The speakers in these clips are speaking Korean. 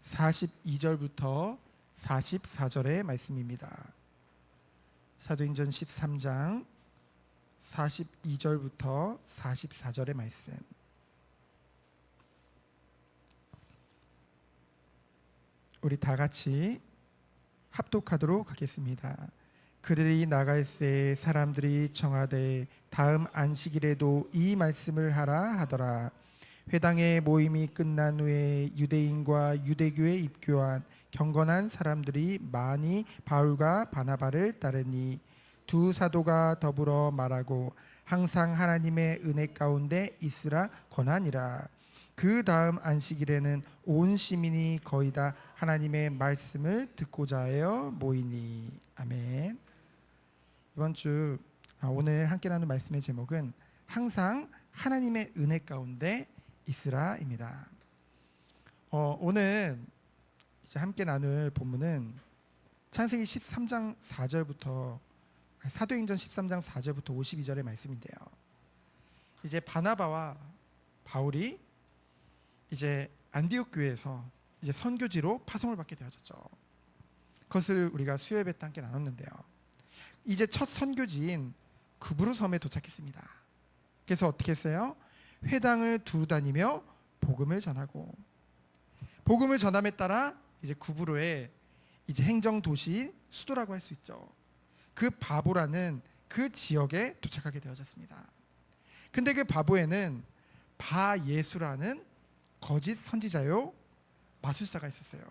42절부터 44절의 말씀입니다. 사도행전 13장 42절부터 44절의 말씀. 우리 다 같이 합독하도록 하겠습니다. 그들이 나갈새 사람들이 청하되 다음 안식일에도 이 말씀을 하라 하더라. 회당의 모임이 끝난 후에 유대인과 유대교에 입교한 경건한 사람들이 많이 바울과 바나바를 따르니 두 사도가 더불어 말하고 항상 하나님의 은혜 가운데 있으라 권하니라. 그 다음 안식일에는 온 시민이 거의 다 하나님의 말씀을 듣고자 하여 모이니. 아멘. 이번 주 오늘 함께 나눈 말씀의 제목은 항상 하나님의 은혜 가운데 있으라입니다. 오늘 이제 함께 나눌 본문은 창세기 13장 4절부터 사도행전 13장 4절부터 52절의 말씀인데요. 이제 바나바와 바울이 이제 안디옥 교회에서 이제 선교지로 파송을 받게 되어졌죠. 그것을 우리가 수요예배 때 함께 나눴는데요. 이제 첫 선교지인 구브로 섬에 도착했습니다. 그래서 어떻게 했어요? 회당을 두루 다니며 복음을 전하고, 복음을 전함에 따라 이제 구브로의 이제 행정 도시 수도라고 할 수 있죠. 그 바보라는 그 지역에 도착하게 되어졌습니다. 근데 그 바보에는 바예수라는 거짓 선지자요 마술사가 있었어요.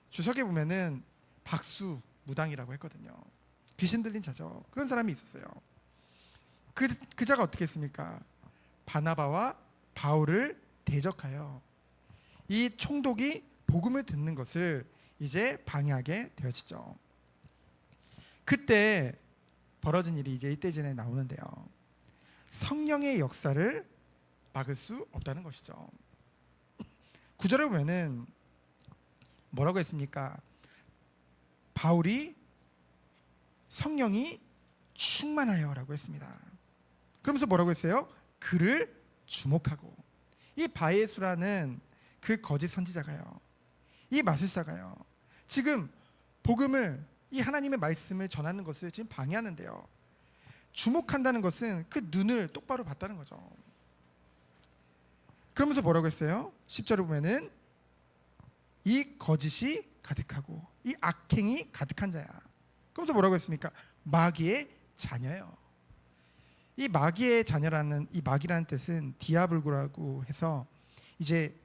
주석에 보면은 박수 무당이라고 했거든요. 귀신 들린 자죠. 그런 사람이 있었어요. 그 자가 어떻게 했습니까? 바나바와 바울을 대적하여 이 총독이 복음을 듣는 것을 이제 방해하게 되어지죠. 그때 벌어진 일이 이제 이때전에 나오는데요. 성령의 역사를 막을 수 없다는 것이죠. 구절에 보면은 뭐라고 했습니까? 바울이 성령이 충만하여라고 했습니다. 그러면서 뭐라고 했어요? 그를 주목하고. 이 바예수라는 그 거짓 선지자가요, 이 마술사가요, 지금 복음을, 이 하나님의 말씀을 전하는 것을 지금 방해하는데요. 주목한다는 것은 그 눈을 똑바로 봤다는 거죠. 그러면서 뭐라고 했어요? 10절에 보면은 이 거짓이 가득하고 이 악행이 가득한 자야. 그러면서 뭐라고 했습니까? 마귀의 자녀예요. 이 마귀의 자녀라는, 이 마귀라는 뜻은 디아블고라고 해서 이제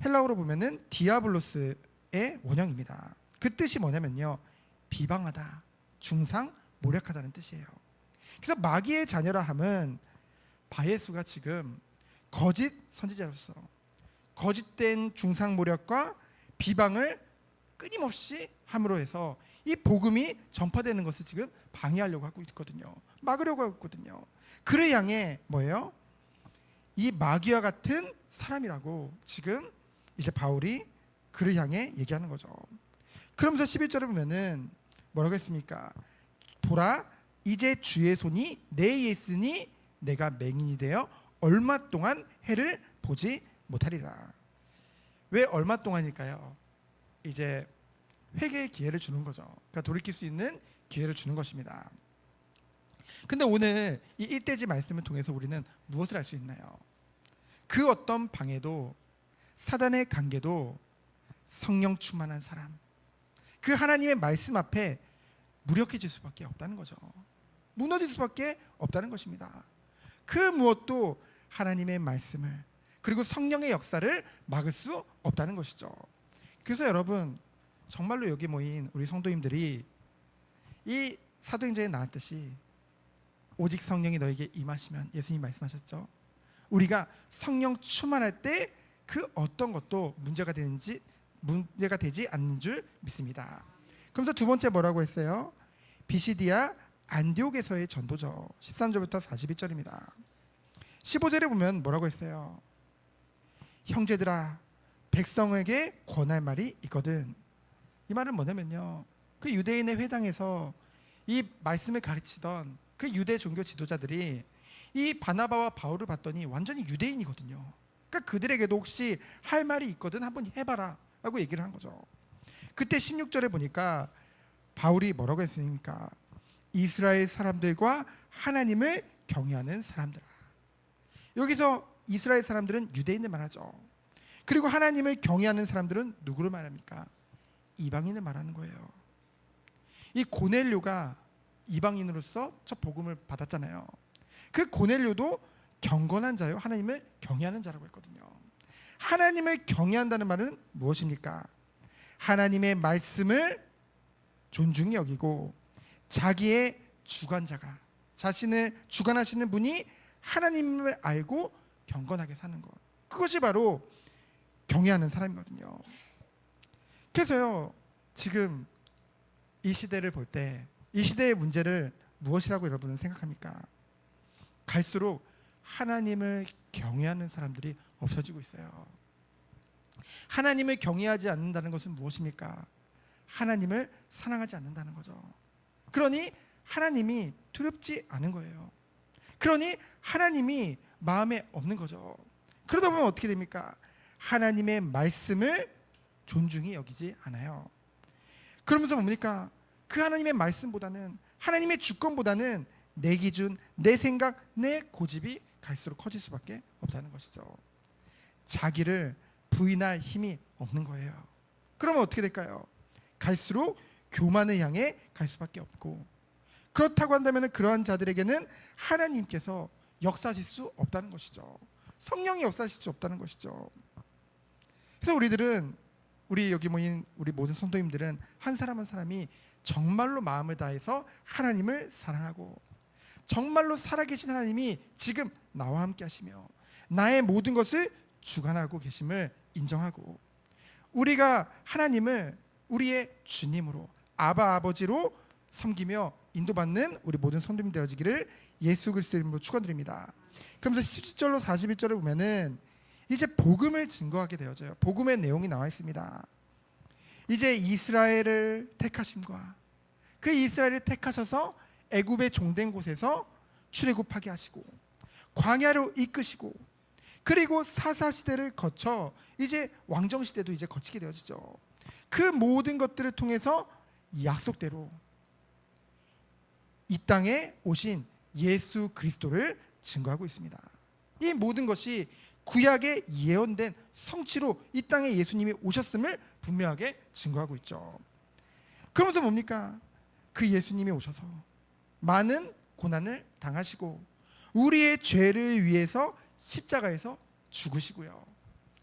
헬라어로 보면은 디아블로스의 원형입니다. 그 뜻이 뭐냐면요, 비방하다, 중상, 모략하다는 뜻이에요. 그래서 마귀의 자녀라 함은 바예수가 지금 거짓 선지자로서 거짓된 중상모략과 비방을 끊임없이 함으로 해서 이 복음이 전파되는 것을 지금 방해하려고 하고 있거든요. 막으려고 하고 있거든요. 그를 향해 뭐예요? 이 마귀와 같은 사람이라고 지금 이제 바울이 그를 향해 얘기하는 거죠. 그러면서 11절에 보면은 뭐라고 했습니까? 보라, 이제 주의 손이 내에 있으니 내가 맹인이 되어 얼마 동안 해를 보지 못하리라. 왜 얼마 동안일까요? 이제 회개의 기회를 주는 거죠. 그러니까 돌이킬 수 있는 기회를 주는 것입니다. 근데 오늘 이 일대지 말씀을 통해서 우리는 무엇을 알 수 있나요? 그 어떤 방해도, 사단의 관계도 성령 충만한 사람, 그 하나님의 말씀 앞에 무력해질 수밖에 없다는 거죠. 무너질 수밖에 없다는 것입니다. 그 무엇도 하나님의 말씀을, 그리고 성령의 역사를 막을 수 없다는 것이죠. 그래서 여러분, 정말로 여기 모인 우리 성도님들이 이 사도행전에 나왔듯이 오직 성령이 너에게 임하시면, 예수님 말씀하셨죠. 우리가 성령 충만할 때 그 어떤 것도 문제가 되지 않는 줄 믿습니다. 그러면서 두 번째 뭐라고 했어요? 비시디아 안디옥에서의 전도죠. 13절부터 41절입니다. 15절에 보면 뭐라고 했어요? 형제들아, 백성에게 권할 말이 있거든. 이 말은 뭐냐면요, 그 유대인의 회당에서 이 말씀을 가르치던 그 유대 종교 지도자들이 이 바나바와 바울을 봤더니 완전히 유대인이거든요. 그러니까 그들에게도 혹시 할 말이 있거든 한번 해봐라 라고 얘기를 한 거죠. 그때 16절에 보니까 바울이 뭐라고 했습니까? 이스라엘 사람들과 하나님을 경외하는 사람들아. 여기서 이스라엘 사람들은 유대인을 말하죠. 그리고 하나님을 경외하는 사람들은 누구를 말합니까? 이방인을 말하는 거예요. 이 고넬료가 이방인으로서 첫 복음을 받았잖아요. 그 고넬료도 경건한 자요, 하나님을 경외하는 자라고 했거든요. 하나님을 경외한다는 말은 무엇입니까? 하나님의 말씀을 존중히 여기고 자기의 주관자가, 자신을 주관하시는 분이 하나님을 알고 경건하게 사는 것, 그것이 바로 경외하는 사람이거든요. 그래서요, 지금 이 시대를 볼 때 이 시대의 문제를 무엇이라고 여러분은 생각합니까? 갈수록 하나님을 경외하는 사람들이 없어지고 있어요. 하나님을 경외하지 않는다는 것은 무엇입니까? 하나님을 사랑하지 않는다는 거죠. 그러니 하나님이 두렵지 않은 거예요. 그러니 하나님이 마음에 없는 거죠. 그러다 보면 어떻게 됩니까? 하나님의 말씀을 존중히 여기지 않아요. 그러면서 뭡니까? 그 하나님의 말씀보다는, 하나님의 주권보다는 내 기준, 내 생각, 내 고집이 갈수록 커질 수밖에 없다는 것이죠. 자기를 부인할 힘이 없는 거예요. 그러면 어떻게 될까요? 갈수록 교만을 향해 갈 수밖에 없고, 그렇다고 한다면 그러한 자들에게는 하나님께서 역사하실 수 없다는 것이죠. 성령이 역사하실 수 없다는 것이죠. 그래서 우리 여기 모인 우리 모든 성도님들은 한 사람 한 사람이 정말로 마음을 다해서 하나님을 사랑하고, 정말로 살아계신 하나님이 지금 나와 함께 하시며 나의 모든 것을 주관하고 계심을 인정하고, 우리가 하나님을 우리의 주님으로, 아바 아버지로 섬기며 인도받는 우리 모든 성도님 되어지기를 예수 그리스도의 이름으로 축원드립니다. 그러면서 17절로 41절을 보면은 이제 복음을 증거하게 되어져요. 복음의 내용이 나와 있습니다. 이제 이스라엘을 택하심과 그 이스라엘을 택하셔서 애굽의 종된 곳에서 출애굽하게 하시고 광야로 이끄시고, 그리고 사사시대를 거쳐 이제 왕정시대도 이제 거치게 되어지죠. 그 모든 것들을 통해서 약속대로 이 땅에 오신 예수 그리스도를 증거하고 있습니다. 이 모든 것이 구약에 예언된 성취로 이 땅에 예수님이 오셨음을 분명하게 증거하고 있죠. 그러면서 뭡니까? 그 예수님이 오셔서 많은 고난을 당하시고 우리의 죄를 위해서 십자가에서 죽으시고요.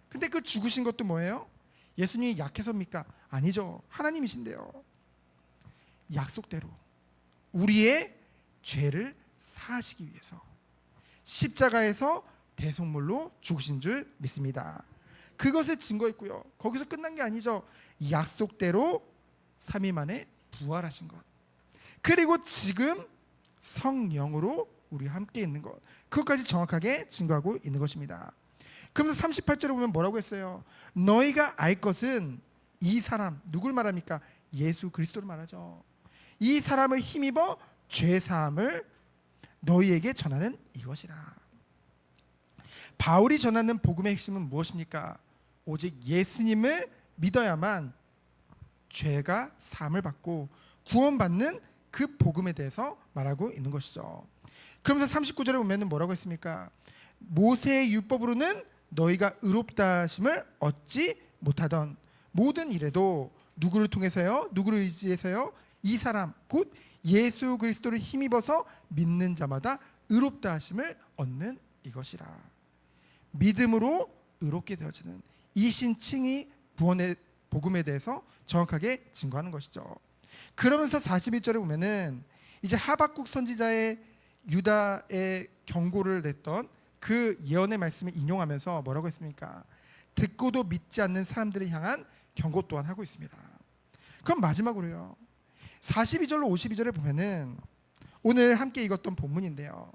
근데 그 죽으신 것도 뭐예요? 예수님이 약해서입니까? 아니죠. 하나님이신데요. 약속대로 우리의 죄를 사하시기 위해서 십자가에서 대속물로 죽으신 줄 믿습니다. 그것을 증거했고요. 거기서 끝난 게 아니죠. 약속대로 3일 만에 부활하신 것, 그리고 지금 성령으로 우리와 함께 있는 것, 그것까지 정확하게 증거하고 있는 것입니다. 그러면서 38절에 보면 뭐라고 했어요? 너희가 알 것은, 이 사람 누굴 말합니까? 예수 그리스도를 말하죠. 이 사람을 힘입어 죄사함을 너희에게 전하는 이것이라. 바울이 전하는 복음의 핵심은 무엇입니까? 오직 예수님을 믿어야만 죄가 사함을 받고 구원받는 그 복음에 대해서 말하고 있는 것이죠. 그러면서 39절에 보면 뭐라고 했습니까? 모세의 율법으로는 너희가 의롭다 하심을 얻지 못하던 모든 일에도 누구를 통해서요? 누구를 의지해서요? 이 사람 곧 예수 그리스도를 힘입어서 믿는 자마다 의롭다 하심을 얻는 이것이라. 믿음으로 의롭게 되어지는 이 신칭이 구원의 복음에 대해서 정확하게 증거하는 것이죠. 그러면서 41절에 보면은 이제 하박국 선지자의 유다의 경고를 냈던 그 예언의 말씀을 인용하면서 뭐라고 했습니까? 듣고도 믿지 않는 사람들을 향한 경고 또한 하고 있습니다. 그럼 마지막으로요, 42절로 52절에 보면은 오늘 함께 읽었던 본문인데요,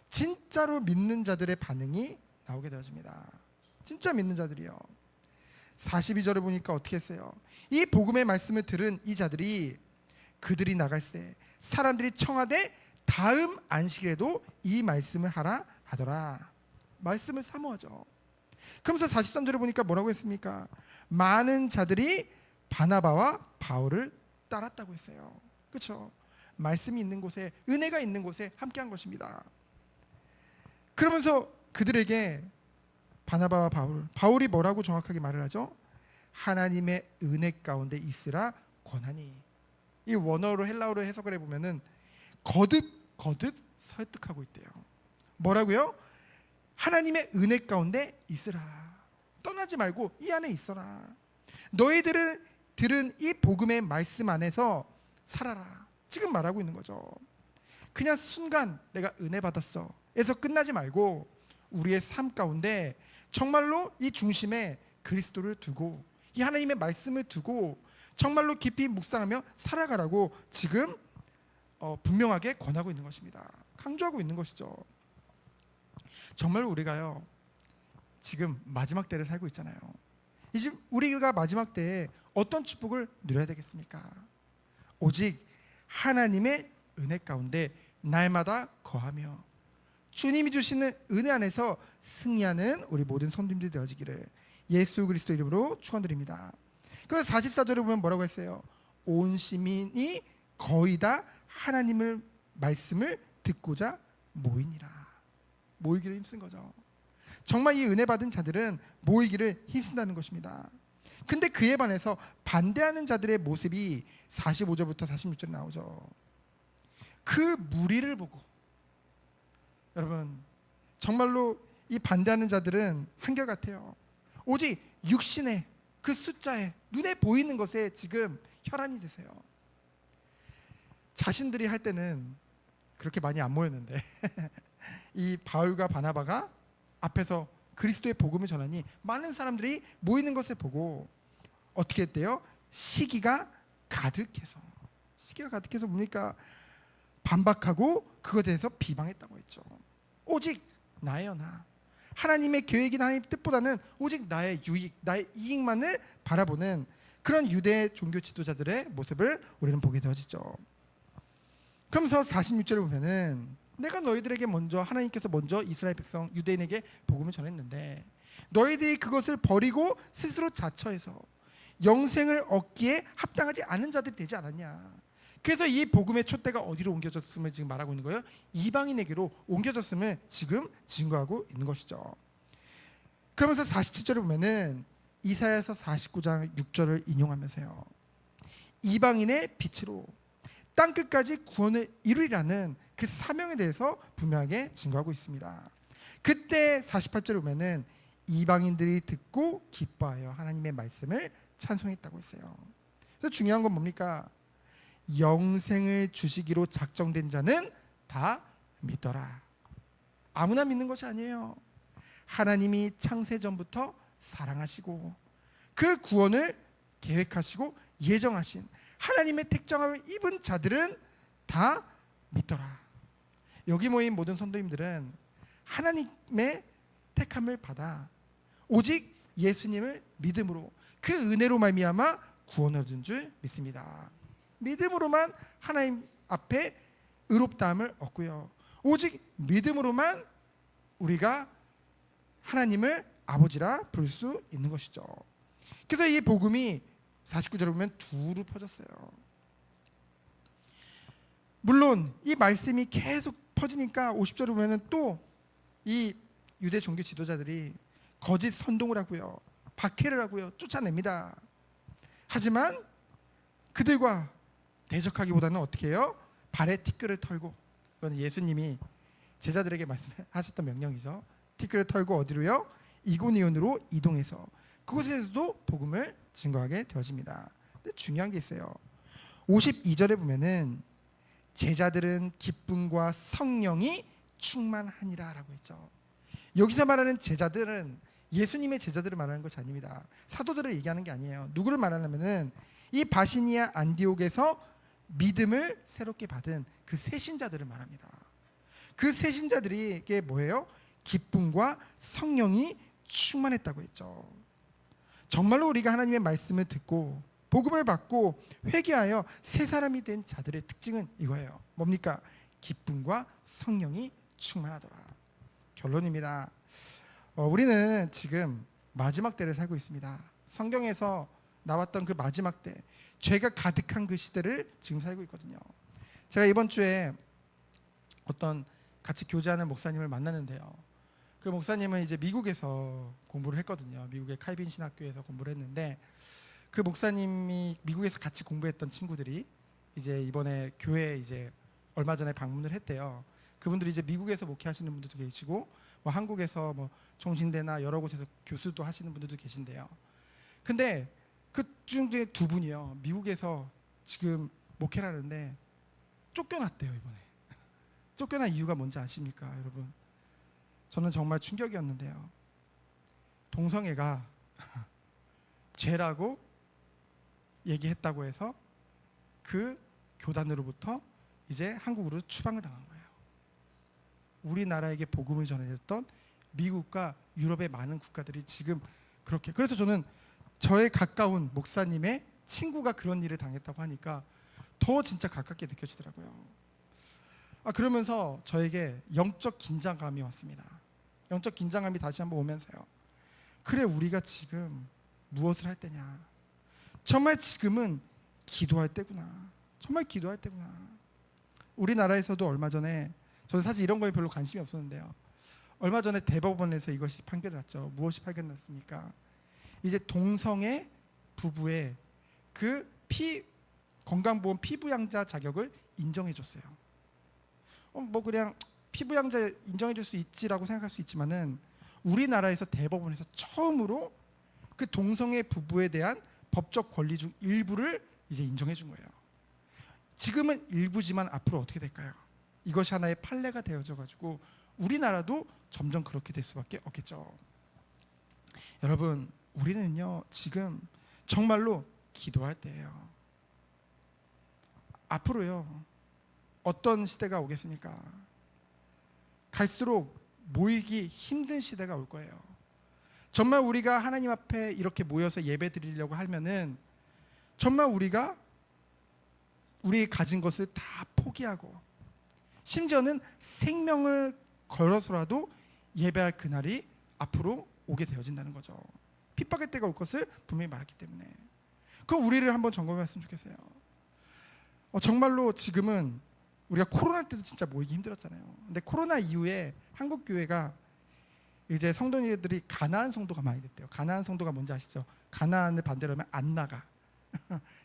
진짜로 믿는 자들의 반응이 나오게 되어집니다. 진짜 믿는 자들이요. 42절을 보니까 어떻게 했어요? 이 복음의 말씀을 들은 이 자들이 그들이 나갈새 사람들이 청하되 다음 안식일에도 이 말씀을 하라 하더라. 말씀을 사모하죠. 그러면서 43절에 보니까 뭐라고 했습니까? 많은 자들이 바나바와 바울을 따랐다고 했어요. 그렇죠? 말씀이 있는 곳에, 은혜가 있는 곳에 함께한 것입니다. 그러면서 그들에게 바나바와 바울이 뭐라고 정확하게 말을 하죠? 하나님의 은혜 가운데 있으라 권하니. 이 원어로 헬라어로 해석을 해보면은 거듭 설득하고 있대요. 뭐라고요? 하나님의 은혜 가운데 있으라. 떠나지 말고 이 안에 있어라. 너희들은 들은 이 복음의 말씀 안에서 살아라. 지금 말하고 있는 거죠. 그냥 순간 내가 은혜 받았어 에서 끝나지 말고 우리의 삶 가운데 정말로 이 중심에 그리스도를 두고 이 하나님의 말씀을 두고 정말로 깊이 묵상하며 살아가라고 지금 분명하게 권하고 있는 것입니다. 강조하고 있는 것이죠. 정말 우리가요 지금 마지막 때를 살고 있잖아요. 이제 우리가 마지막 때에 어떤 축복을 누려야 되겠습니까? 오직 하나님의 은혜 가운데 날마다 거하며 주님이 주시는 은혜 안에서 승리하는 우리 모든 성도님들이 되어지기를 예수 그리스도 이름으로 축원드립니다. 그래서 44절에 보면 뭐라고 했어요? 온 시민이 거의 다 하나님의 말씀을 듣고자 모이니라. 모이기를 힘쓴 거죠. 정말 이 은혜 받은 자들은 모이기를 힘쓴다는 것입니다. 근데 그에 반해서 반대하는 자들의 모습이 45절부터 46절에 나오죠. 그 무리를 보고, 여러분 정말로 이 반대하는 자들은 한결같아요. 오직 육신의 그 숫자에 눈에 보이는 것에 지금 혈안이 되세요. 자신들이 할 때는 그렇게 많이 안 모였는데 이 바울과 바나바가 앞에서 그리스도의 복음을 전하니 많은 사람들이 모이는 것을 보고 어떻게 했대요? 시기가 가득해서 뭡니까? 반박하고 그것에 대해서 비방했다고 했죠. 오직 나예요, 나. 하나님의 계획이나 하나님의 뜻보다는 오직 나의 유익, 나의 이익만을 바라보는 그런 유대 종교 지도자들의 모습을 우리는 보게 되어지죠. 그러면서 46절을 보면은 내가 너희들에게 먼저, 하나님께서 먼저 이스라엘 백성 유대인에게 복음을 전했는데 너희들이 그것을 버리고 스스로 자처해서 영생을 얻기에 합당하지 않은 자들이 되지 않았냐. 그래서 이 복음의 촛대가 어디로 옮겨졌음을 지금 말하고 있는 거예요? 이방인에게로 옮겨졌음을 지금 증거하고 있는 것이죠. 그러면서 47절에 보면은 이사야서 49장 6절을 인용하면서요, 이방인의 빛으로 땅 끝까지 구원을 이루리라는 그 사명에 대해서 분명하게 증거하고 있습니다. 그때 48절에 보면은 이방인들이 듣고 기뻐하여 하나님의 말씀을 찬송했다고 했어요. 그래서 중요한 건 뭡니까? 영생을 주시기로 작정된 자는 다 믿더라. 아무나 믿는 것이 아니에요. 하나님이 창세 전부터 사랑하시고 그 구원을 계획하시고 예정하신 하나님의 택정함을 입은 자들은 다 믿더라. 여기 모인 모든 선도님들은 하나님의 택함을 받아 오직 예수님을 믿음으로 그 은혜로 말미암아 구원을 얻은 줄 믿습니다. 믿음으로만 하나님 앞에 의롭다함을 얻고요, 오직 믿음으로만 우리가 하나님을 아버지라 부를 수 있는 것이죠. 그래서 이 복음이 49절에 보면 두루 퍼졌어요. 물론 이 말씀이 계속 퍼지니까 50절에 보면은 또 이 유대 종교 지도자들이 거짓 선동을 하고요, 박해를 하고요, 쫓아냅니다. 하지만 그들과 대적하기보다는 어떻게 해요? 발에 티끌을 털고, 그건 예수님이 제자들에게 말씀하셨던 명령이죠. 티끌을 털고 어디로요? 이고니온으로 이동해서 그곳에서도 복음을 증거하게 되어집니다. 근데 중요한 게 있어요. 52절에 보면은 제자들은 기쁨과 성령이 충만하니라 라고 했죠. 여기서 말하는 제자들은 예수님의 제자들을 말하는 것이 아닙니다. 사도들을 얘기하는 게 아니에요. 누구를 말하냐면은 이 바시니아 안디옥에서 믿음을 새롭게 받은 그 새신자들을 말합니다. 그 새신자들이 이게 뭐예요? 기쁨과 성령이 충만했다고 했죠. 정말로 우리가 하나님의 말씀을 듣고 복음을 받고 회개하여 새 사람이 된 자들의 특징은 이거예요. 뭡니까? 기쁨과 성령이 충만하더라. 결론입니다. 우리는 지금 마지막 때를 살고 있습니다. 성경에서 나왔던 그 마지막 때, 죄가 가득한 그 시대를 지금 살고 있거든요. 제가 이번 주에 어떤 같이 교제하는 목사님을 만났는데요. 그 목사님은 이제 미국에서 공부를 했거든요. 미국의 칼빈 신학교에서 공부를 했는데, 그 목사님이 미국에서 같이 공부했던 친구들이 이제 이번에 교회에 이제 얼마 전에 방문을 했대요. 그분들이 이제 미국에서 목회하시는 분들도 계시고, 뭐 한국에서 뭐 종신대나 여러 곳에서 교수도 하시는 분들도 계신데요. 근데 그 중에 두 분이요, 미국에서 지금 목회를 하는데 쫓겨났대요. 이번에 쫓겨난 이유가 뭔지 아십니까, 여러분? 저는 정말 충격이었는데요. 동성애가 죄라고 얘기했다고 해서 그 교단으로부터 이제 한국으로 추방을 당한 거예요. 우리나라에게 복음을 전해줬던 미국과 유럽의 많은 국가들이 지금 그렇게. 그래서 저는 저의 가까운 목사님의 친구가 그런 일을 당했다고 하니까 더 진짜 가깝게 느껴지더라고요. 그러면서 저에게 영적 긴장감이 왔습니다. 영적 긴장감이 다시 한번 오면서요, 그래, 우리가 지금 무엇을 할 때냐? 정말 지금은 기도할 때구나. 정말 기도할 때구나. 우리나라에서도 얼마 전에, 저는 사실 이런 거에 별로 관심이 없었는데요, 얼마 전에 대법원에서 이것이 판결이 났죠. 무엇이 판결 났습니까? 이제 동성애 부부의 그 건강보험 피부양자 자격을 인정해줬어요. 뭐 그냥 피부양자 인정해줄 수 있지라고 생각할 수 있지만은, 우리나라에서 대법원에서 처음으로 그 동성애 부부에 대한 법적 권리 중 일부를 이제 인정해준 거예요. 지금은 일부지만 앞으로 어떻게 될까요? 이것이 하나의 판례가 되어져 가지고 우리나라도 점점 그렇게 될 수밖에 없겠죠. 여러분, 우리는요 지금 정말로 기도할 때예요. 앞으로요 어떤 시대가 오겠습니까? 갈수록 모이기 힘든 시대가 올 거예요. 정말 우리가 하나님 앞에 이렇게 모여서 예배 드리려고 하면은 정말 우리가 우리 가진 것을 다 포기하고, 심지어는 생명을 걸어서라도 예배할 그날이 앞으로 오게 되어진다는 거죠. 핍박의 때가 올 것을 분명히 말했기 때문에. 그 우리를 한번 점검했으면 좋겠어요. 정말로 지금은 우리가 코로나 때도 진짜 모이기 힘들었잖아요. 근데 코로나 이후에 한국 교회가 이제 성도님들이 가나안 성도가 많이 됐대요. 가나안 성도가 뭔지 아시죠? 가나안을 반대로 하면 안 나가.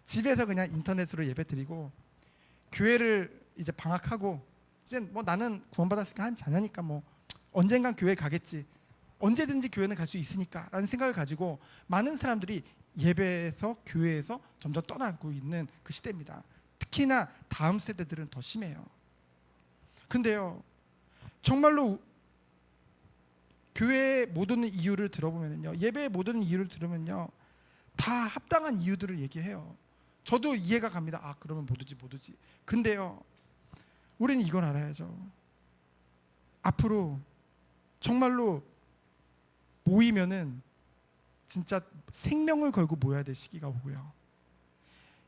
집에서 그냥 인터넷으로 예배 드리고, 교회를 이제 방학하고, 이제 뭐 나는 구원받았으니까 하나님 자녀니까 뭐 언젠간 교회 가겠지, 언제든지 교회는 갈 수 있으니까 라는 생각을 가지고 많은 사람들이 예배에서 교회에서 점점 떠나고 있는 그 시대입니다. 특히나 다음 세대들은 더 심해요. 근데요 정말로 교회의 모든 이유를 들어보면요, 예배의 모든 이유를 들으면요 다 합당한 이유들을 얘기해요. 저도 이해가 갑니다. 그러면 못 오지. 근데요 우리는 이걸 알아야죠. 앞으로 정말로 모이면은 진짜 생명을 걸고 모여야 될 시기가 오고요,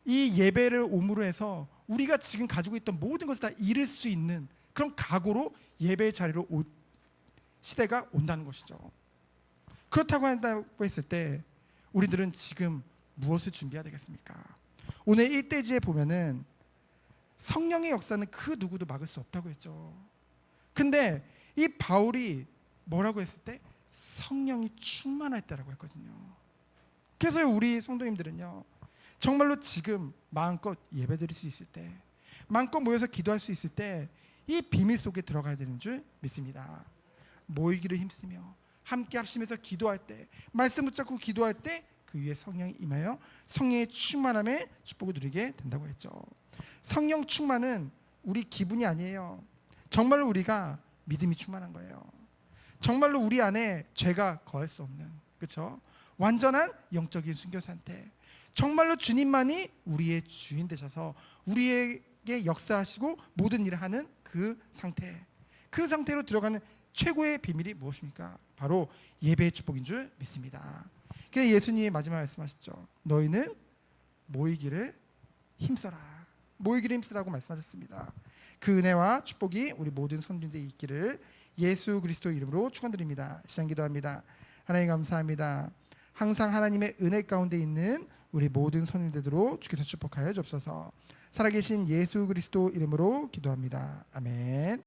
이 예배를 오므로 해서 우리가 지금 가지고 있던 모든 것을 다 잃을 수 있는 그런 각오로 예배의 자리로 올 시대가 온다는 것이죠. 그렇다고 한다고 했을 때 우리들은 지금 무엇을 준비해야 되겠습니까? 오늘 1대지에 보면은 성령의 역사는 그 누구도 막을 수 없다고 했죠. 근데 이 바울이 뭐라고 했을 때? 성령이 충만할 때라고 했거든요. 그래서 우리 성도님들은요 정말로 지금 마음껏 예배드릴 수 있을 때, 마음껏 모여서 기도할 수 있을 때 이 비밀 속에 들어가야 되는 줄 믿습니다. 모이기를 힘쓰며 함께 합심해서 기도할 때, 말씀 붙잡고 기도할 때 그 위에 성령이 임하여 성령의 충만함의 축복을 누리게 된다고 했죠. 성령 충만은 우리 기분이 아니에요. 정말로 우리가 믿음이 충만한 거예요. 정말로 우리 안에 죄가 거할 수 없는, 그렇죠? 완전한 영적인 순교 상태. 정말로 주님만이 우리의 주인 되셔서 우리에게 역사하시고 모든 일을 하는 그 상태. 그 상태로 들어가는 최고의 비밀이 무엇입니까? 바로 예배의 축복인 줄 믿습니다. 그래서 예수님이 마지막 말씀하셨죠. 너희는 모이기를 힘써라. 모이기를 힘쓰라고 말씀하셨습니다. 그 은혜와 축복이 우리 모든 성도들에게 있기를 예수 그리스도 이름으로 축원드립니다. 시간 기도합니다. 하나님 감사합니다. 항상 하나님의 은혜 가운데 있는 우리 모든 성도들로 주께서 축복하여 주옵소서. 살아계신 예수 그리스도 이름으로 기도합니다. 아멘.